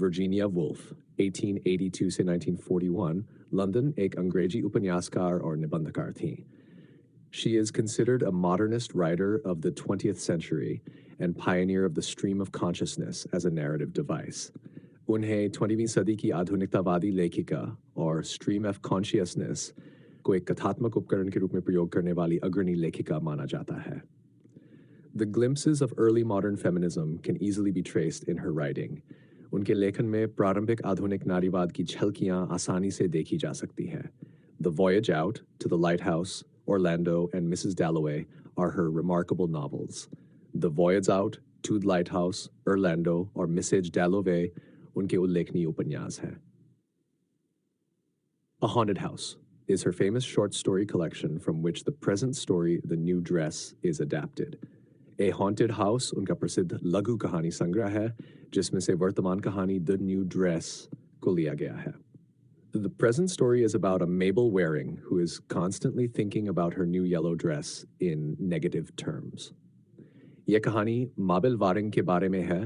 Virginia Woolf 1882 से 1941 London एक अंग्रेजी उपन्यासकार और निबंधकार थीं। She is considered a modernist writer of the 20th century and pioneer of the stream of consciousness as a narrative device. उन्हें 20वीं सदी की आधुनिकतावादी लेखिका और stream of consciousness को एक कथात्मक उपकरण के रूप में प्रयोग करने वाली अग्रणी लेखिका माना जाता है। The glimpses of early modern feminism can easily be traced in her writing. उनके लेखन में प्रारंभिक आधुनिक नारीवाद की झलकियां आसानी से देखी जा सकती हैं। The Voyage Out, To the Lighthouse, Orlando, and Mrs. Dalloway are her remarkable novels. The Voyage Out, To the Lighthouse, Orlando, और Mrs. Dalloway उनके उल्लेखनीय उपन्यास हैं। A Haunted House is her famous short story collection from which the present story, The New Dress, is adapted. A Haunted House उनका प्रसिद्ध लघु कहानी संग्रह है जिसमें से वर्तमान कहानी The New Dress को लिया गया है। The present story is about a Mabel Waring who is constantly thinking about her new yellow dress in negative terms. यह कहानी माबेल वारिंग के बारे में है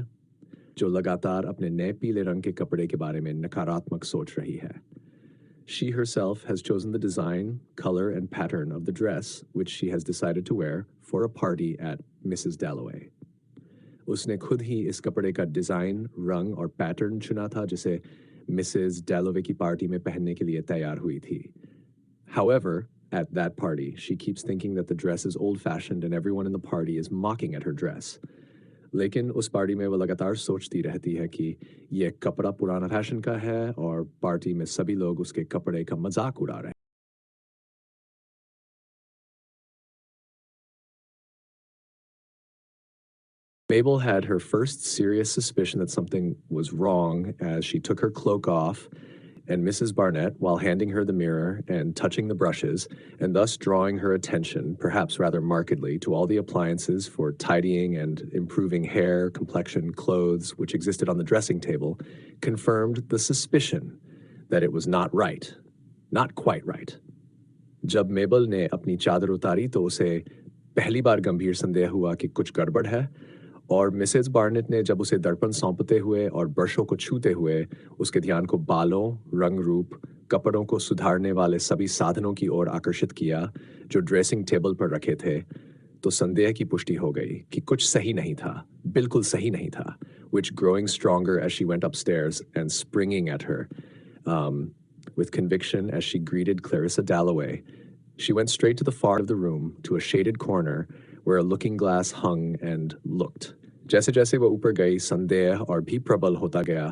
जो लगातार अपने नए पीले रंग के कपड़े के बारे में नकारात्मक सोच रही है। She herself has chosen the design, color, and pattern of the dress which she has decided to wear for a party at Mrs. Dalloway. उसने खुद ही इस कपड़े का डिजाइन, रंग और पैटर्न चुना था जिसे मिसेस डैलोवे की पार्टी में पहनने के लिए तैयार हुई थी। However, at that party, she keeps thinking that the dress is old-fashioned and everyone in the party is mocking at her dress. लेकिन उस पार्टी में वो लगातार सोचती रहती है कि यह कपड़ा पुराना फैशन का है और पार्टी में सभी लोग उसके कपड़े का मजाक उड़ा रहे हैं। Mabel had her first serious suspicion that something was wrong as she took her cloak off, and Mrs. Barnett, while handing her the mirror and touching the brushes, and thus drawing her attention, perhaps rather markedly, to all the appliances for tidying and improving hair, complexion, clothes, which existed on the dressing table, confirmed the suspicion that it was not right, not quite right. जब मेबल ने अपनी चादर उतारी तो उसे पहली बार गंभीर संदेह हुआ कि कुछ गड़बड़ है, और मिसेस बार्नेट ने जब उसे दर्पण सौंपते हुए और ब्रशों को छूते हुए उसके ध्यान को बालों, रंग रूप, कपड़ों को सुधारने वाले सभी साधनों की ओर आकर्षित किया जो ड्रेसिंग टेबल पर रखे थे, तो संदेह की पुष्टि हो गई कि कुछ सही नहीं था, बिल्कुल सही नहीं था, which growing stronger as she went upstairs and springing at her with conviction as she greeted Clarissa Dalloway, she went straight to the far end of the room to a shaded corner where a looking glass hung and looked. जैसे जैसे वो ऊपर गई संदेह और भी प्रबल होता गया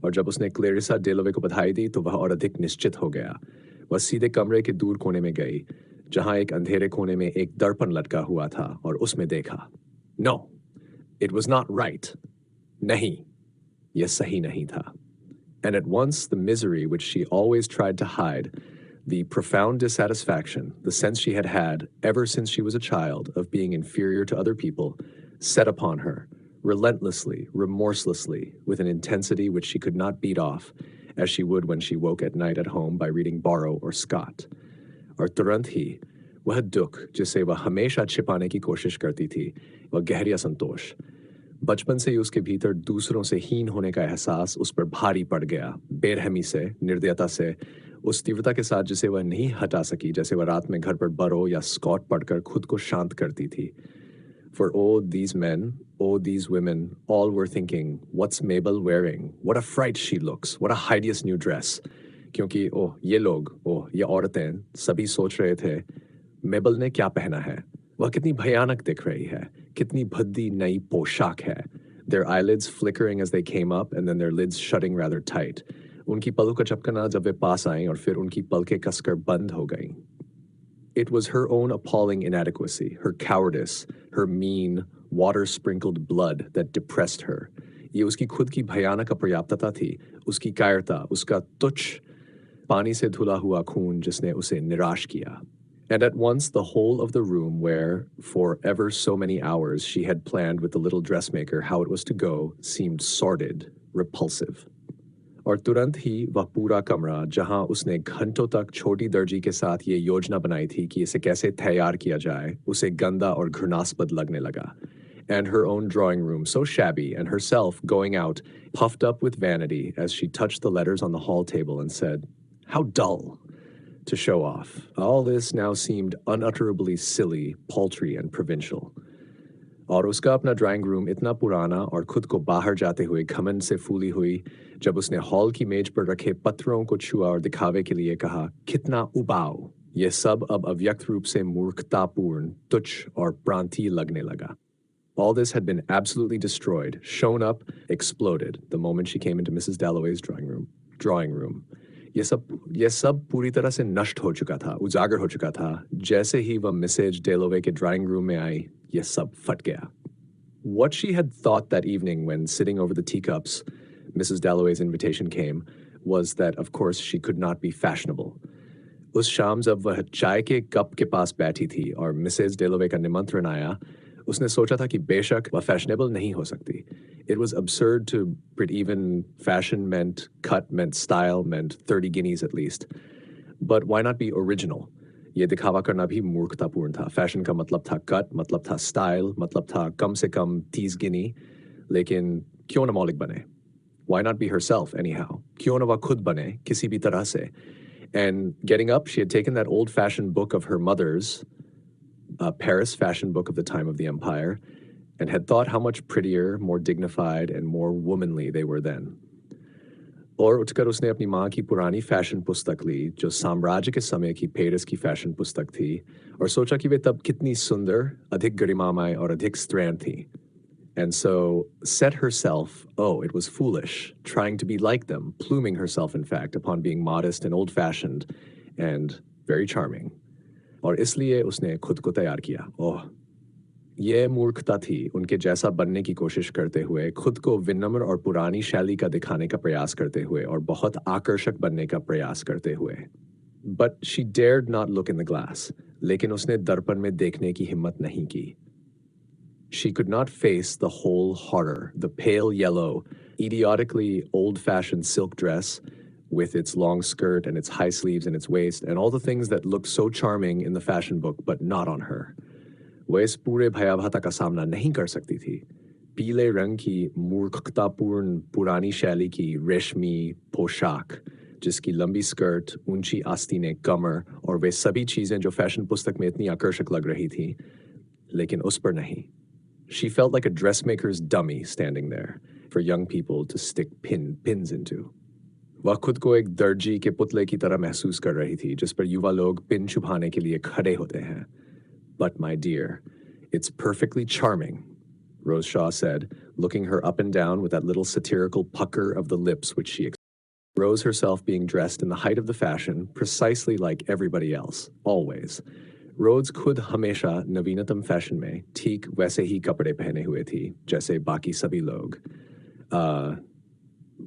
और जब उसने क्लेरिसा डेलोवे को बधाई दी तो वह और अधिक निश्चित हो गया। वह सीधे कमरे के दूर कोने में गई जहां एक अंधेरे कोने में एक दर्पण लटका हुआ था और उसमें देखा। No, it was not right. नहीं, यह सही नहीं था। And at once the misery which she always tried to hide, the profound dissatisfaction, the sense she had had ever since she was a child of being inferior to other people, set upon her, relentlessly, remorselessly, with an intensity which she could not beat off, as she would when she woke at night at home by reading Borrow or Scott. और तुरंत ही वह दुख जिसे वह हमेशा छिपाने की कोशिश करती थी, वह गहरी असंतोष, बचपन से ही उसके भीतर दूसरों से हीन होने का एहसास उस पर भारी पड़ गया, बेरहमी से, निर्दयता से, उस तीव्रता के साथ जिसे वह नहीं हटा सकी जैसे वह रात में घर पर बरो या स्कॉट पढ़कर खुद को शांत करती थी। For oh, these men, oh, these women, all were thinking, what's Mabel wearing? What a fright she looks. What a hideous new dress. क्योंकि ओह ये लोग, ओह ये औरतें सभी सोच रहे थे मेबल ने क्या पहना है, वह कितनी भयानक दिख रही है, कितनी भद्दी नई पोशाक है। Their eyelids flickering as they came up and then their lids shutting rather tight. उनकी पलकों का झपकना जब वे पास आईं और फिर उनकी पलकें कसकर बंद हो गईं। It was her own appalling inadequacy, her cowardice, her mean, water-sprinkled blood that depressed her. ये उसकी खुद की भयानक अपर्याप्तता थी, उसकी कायरता, उसका तुच्छ, पानी से धुला हुआ खून जिसने उसे निराश किया. And at once the whole of the room where, for ever so many hours, she had planned with the little dressmaker how it was to go, seemed sordid, repulsive. और तुरंत ही वह पूरा कमरा जहां उसने घंटों तक छोटी दर्जी के साथ ये योजना बनाई थी कि इसे कैसे तैयार किया जाए, उसे गंदा और घृणास्पद लगने लगा. and her own drawing room so shabby, and herself going out, puffed up with vanity as she touched the letters on the hall table and said, "How dull," to show off. All this now seemed unutterably silly, paltry, and provincial. और उसका अपना drawing room इतना पुराना और खुद को बाहर जाते हुए घमंड से फूली हुई जब उसने हॉल की मेज पर रखे पत्रों को छुआ और दिखावे के लिए कहा, "कितना उबाऊ।" यह सब अब अव्यक्त रूप से मूर्खतापूर्ण, तुच्छ और प्रांतीय लगने लगा. All this had been absolutely destroyed, shown up, exploded the moment she came into Mrs. Dalloway's drawing room. यह सब पूरी तरह से नष्ट हो चुका था, उजागर हो चुका था. जैसे ही वह मिसेज डेलोवे के ड्राइंग रूम में आई, यह सब फट गया. What she had thought that evening when sitting over the teacups, Mrs. Dalloway's invitation came, was that of course she could not be fashionable. उस शाम जब वह चाय के कप के पास बैठी थी और मिसेज डेलोवे का निमंत्रण आया, उसने सोचा था कि बेशक वह फैशनेबल नहीं हो सकती. It was absurd to even fashion meant cut, meant style, meant 30 guineas at least. But why not be original? ये दिखावा करना भी मूर्खतापूर्ण था. फैशन का मतलब था कट, मतलब था स्टाइल, मतलब था कम से कम 30 गिनी. लेकिन क्यों न मौलिक बने? Why not be herself anyhow? क्यों न वह खुद बने किसी भी तरह से? And getting up, she had taken that old-fashioned book of her mother's, Paris fashion book of the time of the empire, and had thought how much prettier, more dignified, and more womanly they were then. और उठकर उसने अपनी माँ की पुरानी fashion पुस्तक ली, जो साम्राज्य के समय की पेरिस की फैशन पुस्तक थी, और सोचा कि वे तब कितनी सुंदर, अधिक गरिमामय और अधिक स्त्रैण थी. And so set herself, oh, it was foolish, trying to be like them, pluming herself, in fact, upon being modest and old-fashioned and very charming. और इसलिए उसने खुद को तैयार किया. ओह, यह मूर्खता थी उनके जैसा बनने की कोशिश करते हुए, खुद को विनम्र और पुरानी शैली का दिखाने का प्रयास करते हुए और बहुत आकर्षक बनने का प्रयास करते हुए. But she dared not look in the glass. लेकिन उसने दर्पण में देखने की हिम्मत नहीं की. She could not face the whole horror, the pale yellow, idiotically old-fashioned silk dress with its long skirt and its high sleeves and its waist and all the things that looked so charming in the fashion book but not on her. वह इस पूरे भयावहता का सामना नहीं कर सकती थी. पीले रंग की मूर्खतापूर्ण पुरानी शैली की रेशमी पोशाक, जिसकी लंबी स्कर्ट, ऊंची आस्तीनें, कमर और वे सभी चीजें जो फैशन पुस्तक में इतनी आकर्षक लग रही थी, लेकिन उस पर नहीं. She felt like a dressmaker's dummy standing there for young people to stick pins into. वह खुद को एक दर्जी के पुतले की तरह महसूस कर रही थी, जिस पर युवा लोग पिन छुपाने के लिए खड़े होते हैं. But my dear, it's perfectly charming, Rose Shaw said, looking her up and down with that little satirical pucker of the lips which she Rose herself being dressed in the height of the fashion, precisely like everybody else, always. Rhodes खुद हमेशा नवीनतम fashion में ठीक वैसे ही कपड़े पहने हुए थी जैसे बाकी सभी लोग.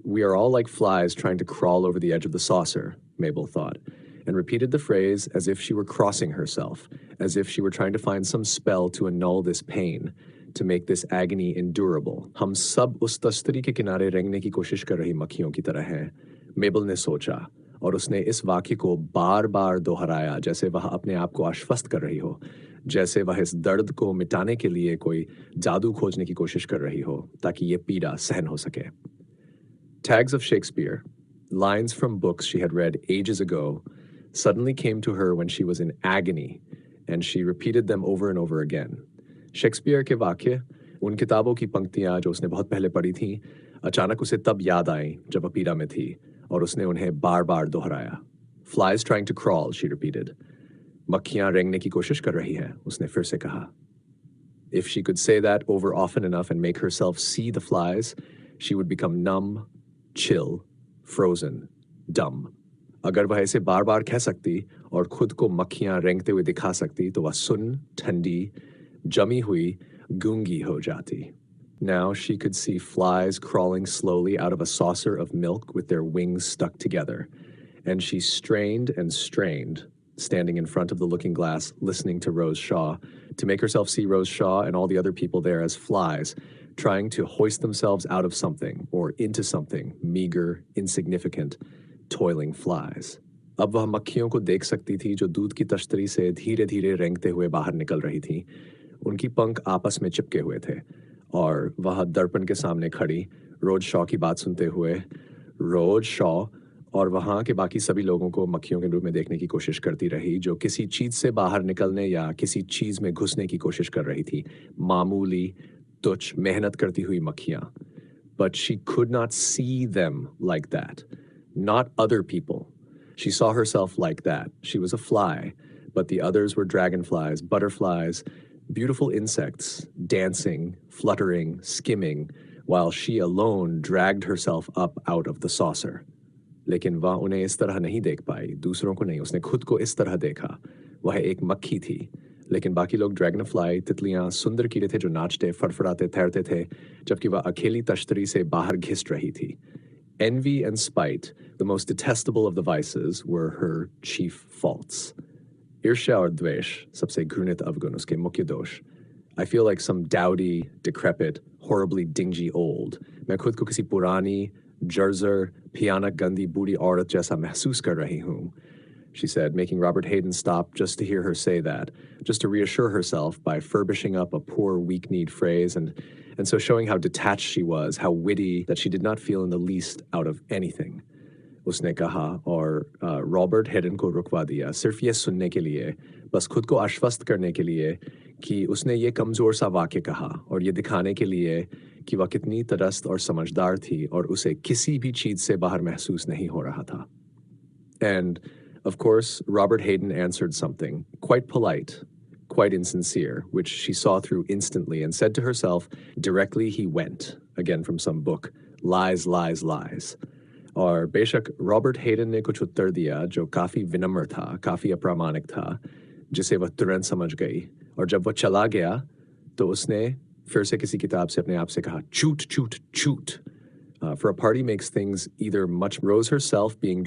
We are all like flies trying to crawl over the edge of the saucer, Mabel thought, and repeated the phrase as if she were crossing herself, as if she were trying to find some spell to annul this pain, to make this agony endurable. हम सब उस तस्तरी के किनारे रेंगने की कोशिश कर रही मक्खियों की तरह हैं, मेबल ने सोचा, और उसने इस वाक्य को बार बार दोहराया जैसे वह अपने आप को आश्वस्त कर रही हो, जैसे वह इस दर्द को मिटाने के लिए कोई जादू खोजने की कोशिश कर रही हो ताकि ये पीड़ा सहन हो सके. Tags of Shakespeare, lines from books she had read ages ago, suddenly came to her when she was in agony, and she repeated them over and over again. Shakespeare के वाक्य, उन किताबों की पंक्तियां जो उसने बहुत पहले पढ़ी थीं, अचानक उसे तब याद आईं जब वह पीड़ा में थी, और उसने उन्हें बार बार दोहराया. Flies trying to crawl, she repeated. मक्खियां रेंगने की कोशिश कर रही हैं, उसने फिर से कहा. If she could say that over often enough and make herself see the flies, she would become numb, chill, frozen, dumb. अगर वह इसे बार बार कह सकती और खुद को मक्खियां रेंगते हुए दिखा सकती तो वह सुन, ठंडी, जमी हुई, गूंगी हो जाती. Now she could see flies crawling slowly out of a saucer of milk with their wings stuck together, and she strained and strained, standing in front of the looking glass, listening to Rose Shaw, to make herself see Rose Shaw and all the other people there as flies, trying to hoist themselves out of something or into something, meager, insignificant, toiling flies. अब वह मक्खियों को देख सकती थी जो दूध की तश्तरी से धीरे धीरे रेंगते हुए बाहर निकल रही थी, उनकी पंख आपस में चिपके हुए थे और वह दर्पण के सामने खड़ी रोज शॉ की बात सुनते हुए रोज शॉ और वहाँ के बाकी सभी लोगों को मक्खियों के रूप में देखने की कोशिश करती रही जो किसी चीज़ से बाहर निकलने या किसी चीज़ में घुसने की कोशिश कर रही थी। मामूली, तुच्छ, मेहनत करती हुई मक्खियाँ। But she could not see them like that. Not other people. She saw herself like that. She was a fly, but the others were dragonflies, butterflies, beautiful insects, dancing, fluttering, skimming, while she alone dragged herself up out of the saucer. लेकिन वह उन्हें इस तरह नहीं देख पाई, दूसरों को नहीं, उसने खुद को इस तरह देखा। वह एक मक्खी थी, लेकिन बाकी लोग ड्रैगनफ्लाई, तितलियां, सुंदर कीड़े थे जो नाचते, फड़फड़ाते, तैरते थे, जबकि वह अकेली तश्तरी से बाहर घिस रही थी। Envy and spite, the most detestable of the vices, were her chief faults. ईर्ष्या और द्वेष, सबसे घृणित अवगुण, उसके मुख्य दोष। I feel like some dowdy, decrepit, horribly dingy old. मैं खुद को किसी पुरानी, जर्जर, भयानक गंदी बूढ़ी औरत जैसा महसूस कर रही हूँ, she said, making Robert Hayden stop just to hear her say that, just to reassure herself by furbishing up a poor, weak-kneed phrase and so showing how detached she was, how witty, that she did not feel in the least out of anything. उसने कहा और Robert Hayden को रुकवा दिया सिर्फ ये सुनने के लिए, बस खुद को आश्वस्त करने के लिए कि उसने ये कमज़ोर सा वाक्य कहा और ये दिखाने के लिए कि वह कितनी तटस्थ और समझदार थी और उसे किसी भी चीज़ से बाहर महसूस नहीं हो रहा था. And, of course, Robert Hayden answered something, quite polite, quite insincere, which she saw through instantly and said to herself, directly he went, again from some book, lies, lies, lies. और बेशक रॉबर्ट हेडन ने कुछ उत्तर दिया जो काफ़ी विनम्र था, काफ़ी अप्रामाणिक था, जिसे वह तुरंत समझ गई और जब वह चला गया तो उसने फिर से किसी किताब से अपने आप से कहा, चूट, चूट, चूट. For a party makes things either much Rose herself being